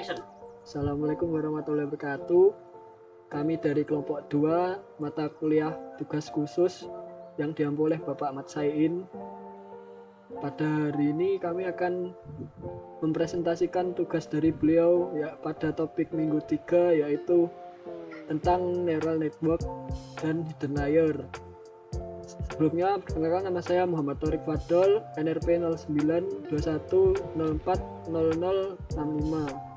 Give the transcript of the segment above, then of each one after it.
Action. Assalamualaikum warahmatullahi wabarakatuh. Kami dari kelompok 2 mata kuliah tugas khusus yang diampu oleh Bapak Ahmad Saiin. Pada hari ini kami akan mempresentasikan tugas dari beliau ya pada topik minggu 3, yaitu tentang neural network dan hidden layer. Sebelumnya, perkenalkan, nama saya Muhammad Thorik Fadol, NRP 0921040065.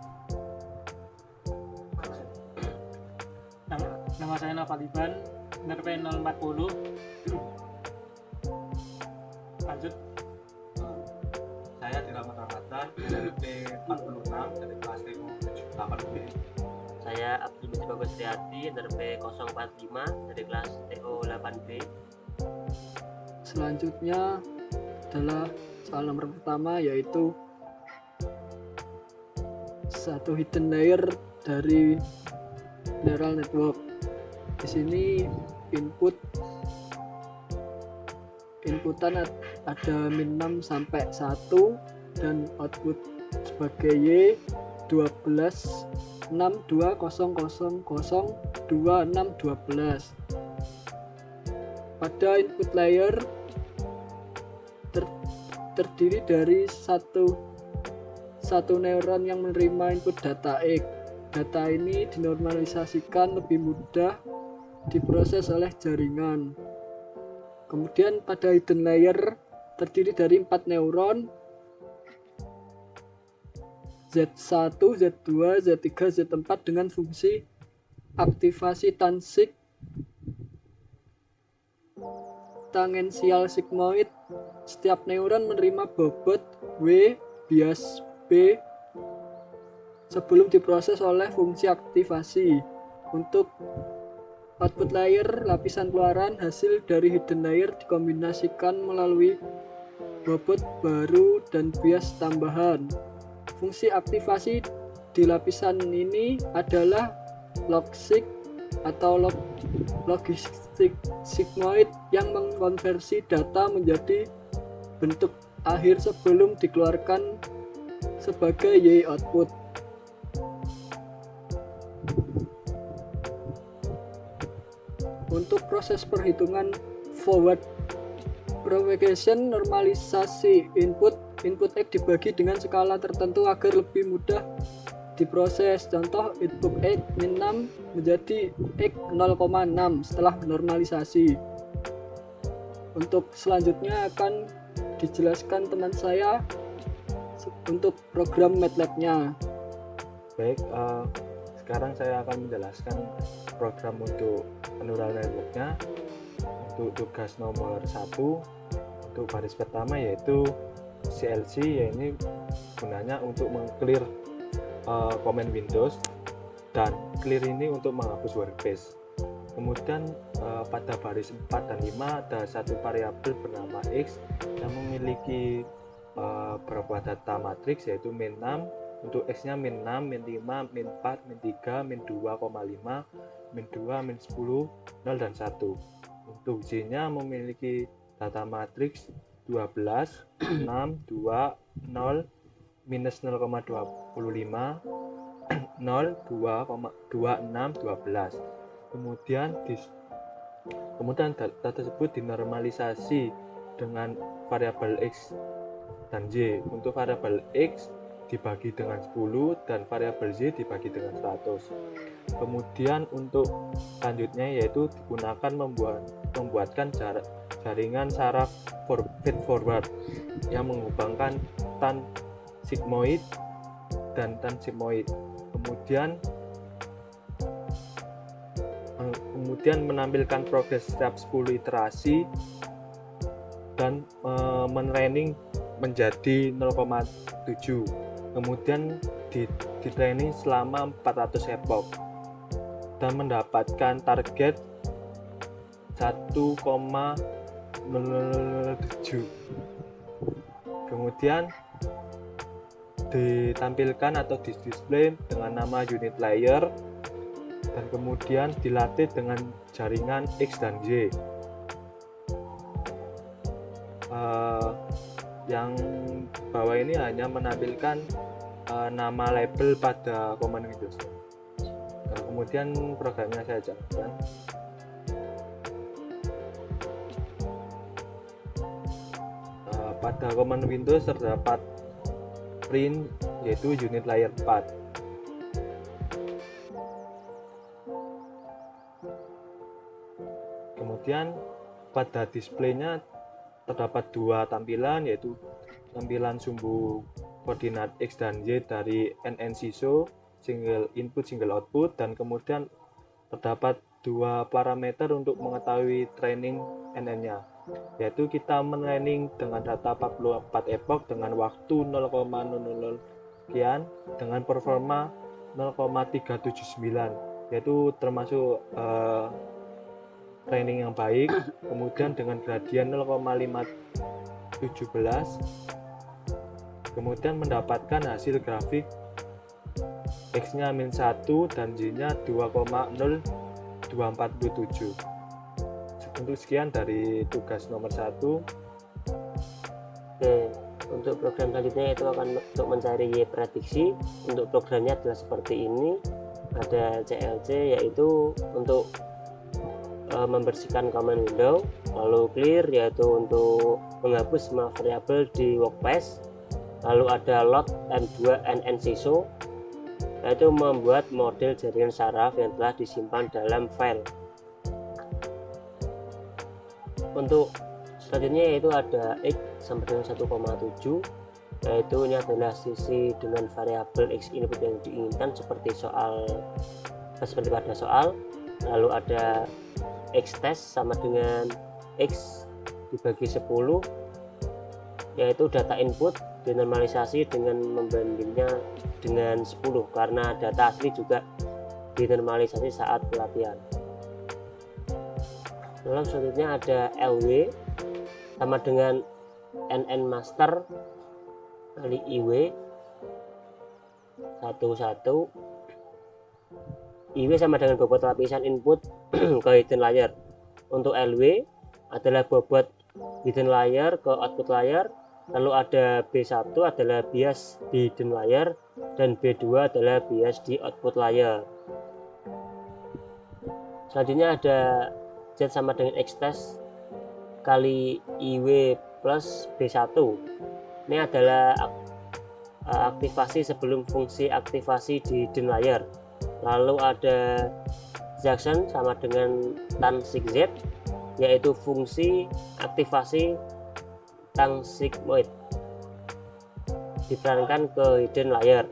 Nama saya Nafaliban, NRP 040. Lanjut. Saya Dirahmat Ramadan, NRP 46 dari kelas TO 78B. Saya Abdul Majid Bagus Riyadi, NRP 045 dari kelas TO 8B. Selanjutnya adalah soal nomor pertama, yaitu satu hidden layer dari neural network. Di sini inputan ada min6 sampai 1 dan output sebagai Y 12 6200022612. Pada input layer terdiri dari satu neuron yang menerima input data X. Data ini dinormalisasikan lebih mudah diproses oleh jaringan. Kemudian pada hidden layer terdiri dari 4 neuron Z1, Z2, Z3, Z4 dengan fungsi aktivasi tangensial sigmoid. Setiap neuron menerima bobot W bias B sebelum diproses oleh fungsi aktivasi. Untuk output layer, lapisan keluaran hasil dari hidden layer dikombinasikan melalui bobot baru dan bias tambahan. Fungsi aktivasi di lapisan ini adalah logistic atau logistic sigmoid yang mengkonversi data menjadi bentuk akhir sebelum dikeluarkan sebagai Y output. Untuk proses perhitungan forward propagation, normalisasi input X dibagi dengan skala tertentu agar lebih mudah diproses. Contoh, input X min 6 menjadi X 0,6 setelah normalisasi. Untuk selanjutnya akan dijelaskan teman saya untuk program MATLAB-nya. Baik, sekarang saya akan menjelaskan program untuk neural network-nya. Untuk tugas nomor 1, untuk baris pertama yaitu CLC, yaitu gunanya untuk meng-clear komen Windows, dan clear ini untuk menghapus workspace. Kemudian pada baris 4 dan 5 ada satu variabel bernama X yang memiliki beberapa data matriks, yaitu min6. Untuk X nya min6, min5, min4, min3, min2,5, min2, min10, 0 dan 1. Untuk Y nya memiliki data matriks 12, 6, 2, 0, minus 0,25, 0, 2, 26, 12. Kemudian data tersebut dinormalisasi dengan variabel X dan Y. Untuk variabel X dibagi dengan 10 dan variabel Y dibagi dengan 100. Kemudian untuk selanjutnya yaitu digunakan membuatkan jaringan saraf feed forward yang menghubungkan tan sigmoid dan tan sigmoid. Kemudian menampilkan progres setiap 10 iterasi dan mentraining menjadi 0,7. Kemudian di training selama 400 epoch dan mendapatkan target 1,07. Kemudian ditampilkan atau display dengan nama unit layer, dan kemudian dilatih dengan jaringan X dan Y. Yang bawah ini hanya menampilkan nama label pada common Windows. Nah, kemudian programnya saya jalankan. Pada common Windows terdapat print yaitu unit layer 4. Kemudian pada displaynya terdapat dua tampilan, yaitu tampilan sumbu koordinat X dan Y dari NN-SISO, single input single output, dan kemudian terdapat dua parameter untuk mengetahui training NN-nya, yaitu kita men-training dengan data 44 epoch dengan waktu 0,00 sekian dengan performa 0,379, yaitu termasuk training yang baik. Kemudian dengan gradien 0,517, kemudian mendapatkan hasil grafik X-nya -1 dan Y-nya 2,0247. Untuk sekian dari tugas nomor 1. Oke, untuk program selanjutnya itu akan untuk mencari prediksi. Untuk programnya adalah seperti ini. Ada CLC, yaitu untuk membersihkan common window, lalu clear yaitu untuk menghapus semua variabel di workspace, lalu ada load M2 NN-SISO yaitu membuat model jaringan saraf yang telah disimpan dalam file. Untuk selanjutnya yaitu ada X sampai dengan 1,7, yaitu ini adalah sisi dengan variabel X input yang diinginkan seperti pada soal. Lalu ada X test sama dengan X dibagi 10, yaitu data input dinormalisasi dengan membandingnya dengan 10 karena data asli juga dinormalisasi saat pelatihan. Lalu selanjutnya ada LW sama dengan NN master kali IW 11. IW sama dengan bobot lapisan input ke hidden layer. Untuk LW adalah bobot hidden layer ke output layer, lalu ada B1 adalah bias di hidden layer, dan B2 adalah bias di output layer. Selanjutnya ada Z sama dengan X test kali IW plus B1. Ini adalah aktivasi sebelum fungsi aktivasi di hidden layer. Lalu ada Jackson sama dengan tan sigz, yaitu fungsi aktivasi tang sigmoid diperankan ke hidden layer.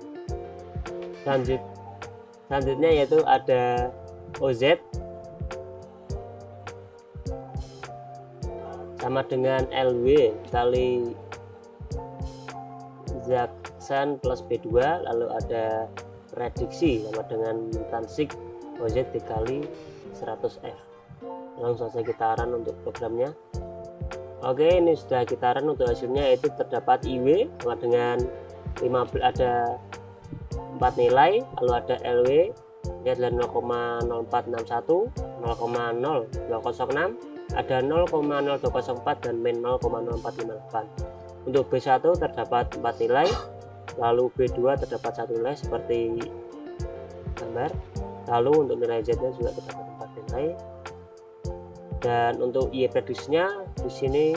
Selanjutnya yaitu ada OZ sama dengan LW kali Jackson plus B2, lalu ada prediksi sama dengan tansik OZ dikali 100F. Langsung saja gitaran untuk programnya. Oke, ini sudah gitaran. Untuk hasilnya itu terdapat IW sama dengan 15, ada 4 nilai, lalu ada LW ini adalah 0,0461, 0,0206, ada 0,0204 dan min 0,0458. Untuk B1 terdapat 4 nilai, lalu B2 terdapat 1 nilai seperti gambar, lalu untuk nilai Z nya juga terdapat 4 nilai, dan untuk Y prediksinya di sini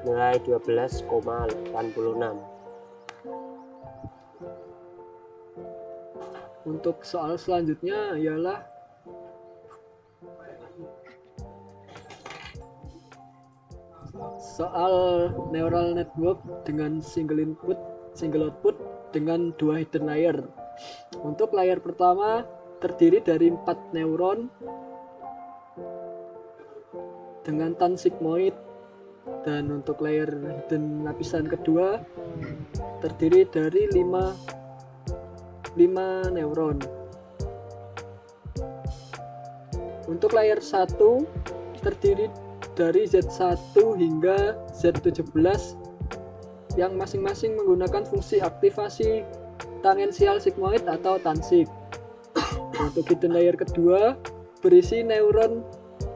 nilai 12,86. Untuk soal selanjutnya ialah soal neural network dengan single input single output dengan 2 hidden layer. Untuk layer pertama terdiri dari 4 neuron dengan tan sigmoid, dan untuk layer hidden lapisan kedua terdiri dari 5 neuron. Untuk layer 1 terdiri dari Z1 hingga Z17 yang masing-masing menggunakan fungsi aktivasi tangensial sigmoid atau tansig. Untuk hidden layer kedua berisi neuron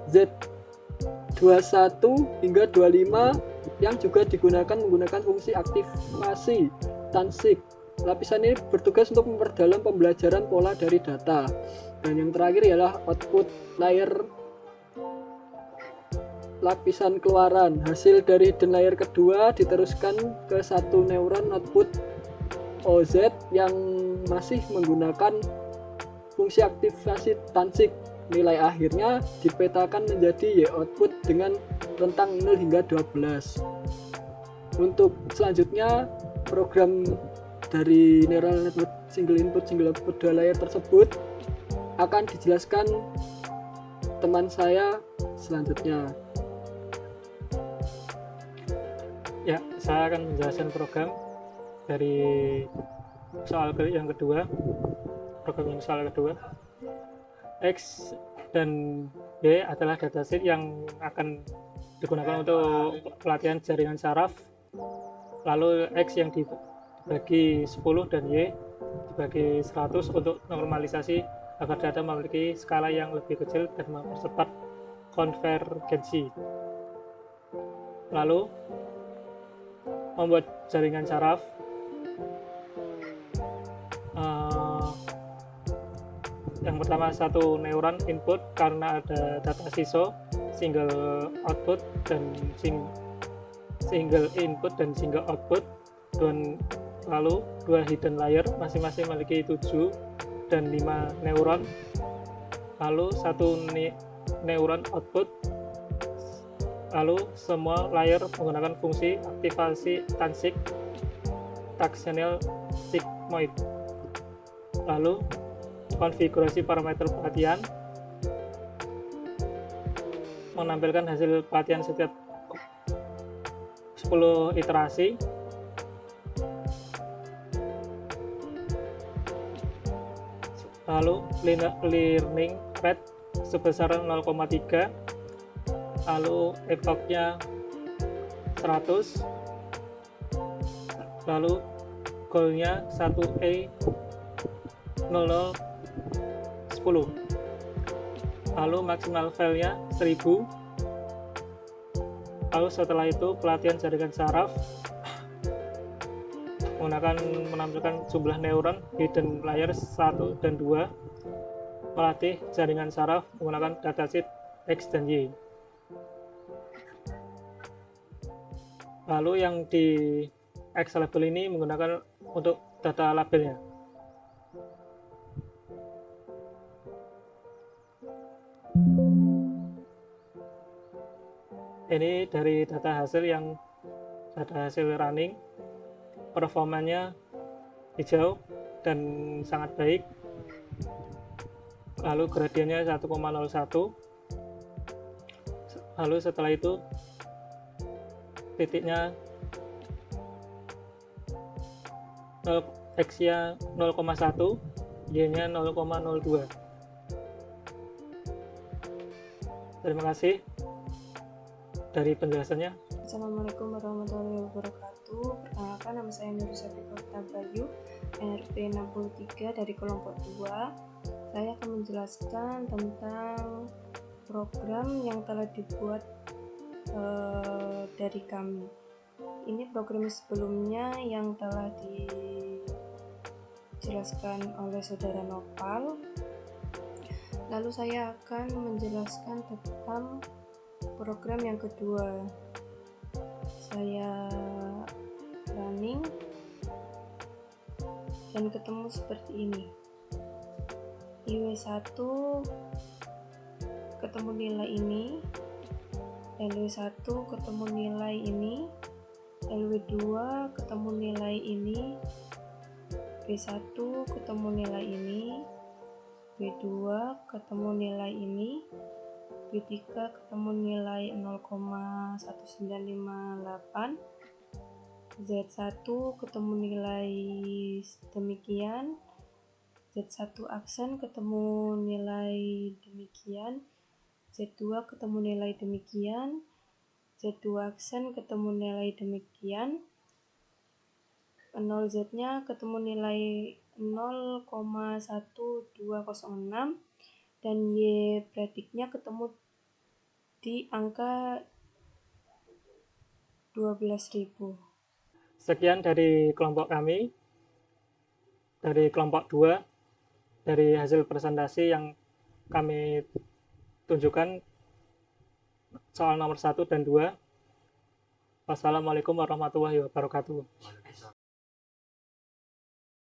Z21 hingga 25 yang juga menggunakan fungsi aktivasi tansig lapisan ini bertugas untuk memperdalam pembelajaran pola dari data. Dan yang terakhir ialah output layer lapisan keluaran. Hasil dari hidden layer kedua diteruskan ke satu neuron output OZ yang masih menggunakan fungsi aktivasi tansik. Nilai akhirnya dipetakan menjadi Y output dengan rentang 0 hingga 12. Untuk selanjutnya, program dari neural network single input single output 2 layer tersebut akan dijelaskan teman saya selanjutnya. Ya, saya akan menjelaskan program dari soal yang kedua. Program yang soal kedua. X dan Y adalah dataset yang akan digunakan untuk pelatihan jaringan saraf. Lalu X yang dibagi 10 dan Y dibagi 100 untuk normalisasi agar data memiliki skala yang lebih kecil dan mempercepat konvergensi. Lalu membuat jaringan saraf. Yang pertama, satu neuron input karena ada data SISO, single output dan single input dan single output. Dan lalu dua hidden layer masing-masing memiliki 7 dan 5 neuron. Lalu satu neuron output. Lalu semua layer menggunakan fungsi aktivasi tansik taxonal sigmoid. Lalu konfigurasi parameter pelatihan menampilkan hasil pelatihan setiap 10 iterasi. Lalu learning rate sebesar 0,3, lalu epochnya 100, lalu goalnya 1E 00 10, lalu maksimal file-nya 1000. Lalu setelah itu pelatihan jaringan saraf menampilkan jumlah neuron hidden layer 1 dan 2, melatih jaringan saraf menggunakan dataset X dan Y. Lalu yang di X label ini menggunakan untuk data labelnya. Ini dari data hasil running, performanya hijau dan sangat baik. Lalu gradiennya 1,01. Lalu setelah itu titiknya X-nya 0,1, Y-nya 0,02. Terima kasih dari penjelasannya. Assalamualaikum warahmatullahi wabarakatuh. Perkenalkan, nama saya Nur Syafiqah Bayu, NRP 63 dari kelompok 2. Saya akan menjelaskan tentang program yang telah dibuat dari kami. Ini program sebelumnya yang telah dijelaskan oleh saudara Nopal. Lalu saya akan menjelaskan tentang program yang kedua. Saya running dan ketemu seperti ini. IW1 ketemu nilai ini, LW1 ketemu nilai ini, LW2 ketemu nilai ini, B1 ketemu nilai ini, B2 ketemu nilai ini, B3 ketemu nilai 0,1958, Z1 ketemu nilai demikian, Z1 aksen ketemu nilai demikian, Z2 ketemu nilai demikian, Z2 aksen ketemu nilai demikian, 0Z nya ketemu nilai 0,1206, dan Y prediknya ketemu di angka 12.000. Sekian dari kelompok kami. dari kelompok 2 dari hasil presentasi yang kami tunjukkan soal nomor 1 dan 2. Wassalamualaikum warahmatullahi wabarakatuh.